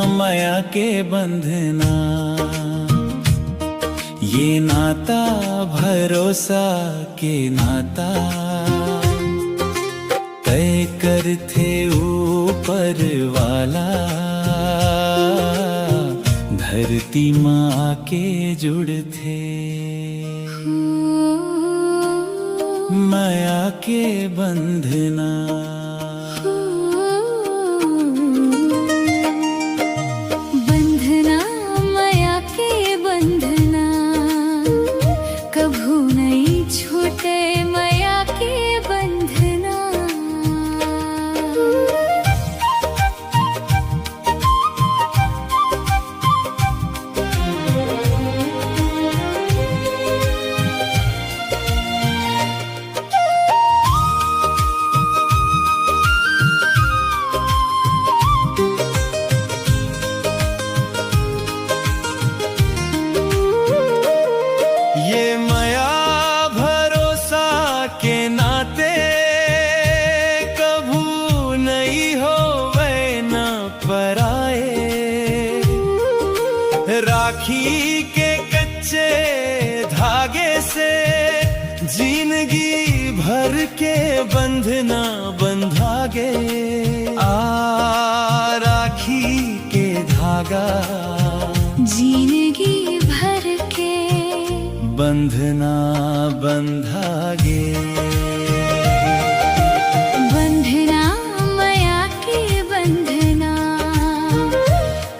माया के बंधना, ये नाता भरोसा के नाता तय कर थे ऊपर वाला, धरती माँ के जुड़ थे माया के बंधना। बंधना माया के बंधना, कभू नहीं छूटे माया के बंधना। ये माया भरोसा के नाते कभू नहीं होवे न पराए, राखी के कच्चे धागे से जिंदगी भर के बंधना बंधागे। राखी के धागा जिंदगी भर के बंधना बंधागे। बंधना माया के बंधना,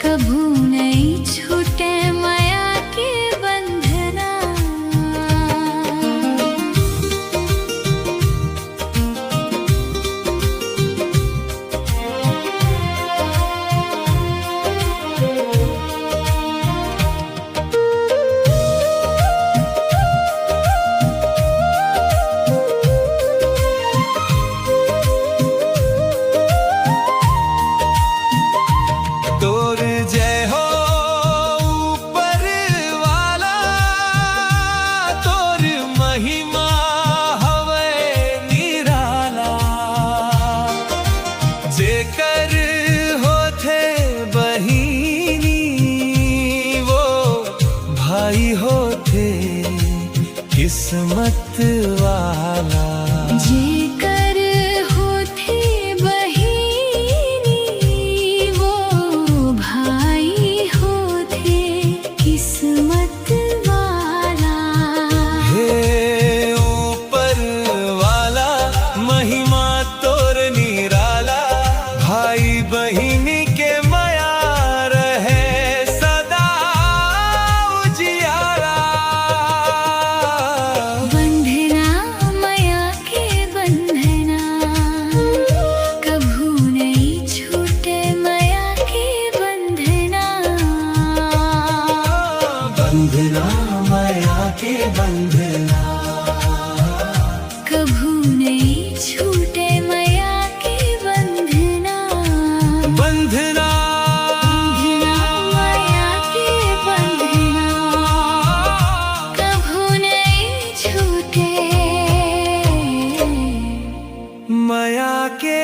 कभू नहीं छूटे माया के बंधना। तोर जय हो ऊपर वाला, तोर महिमा हवे निराला। जेकर होथे बहिनी वो भाई होथे किस्मत वाला। जेकर होथे बहिनी वो भाई होथे किस्मत वाला। हे ऊपर वाला महिमा तोर निराला, भाई बहिनी के माया रहे सदा उजियारा। बंधना माया के बंधना, कभू नहीं छूटे माया के बंधना। बंधना माया के बंधना, कभू नहीं छूटे माया के बंधना। बंधना माया के बंधना, कभू नहीं छूटे माया के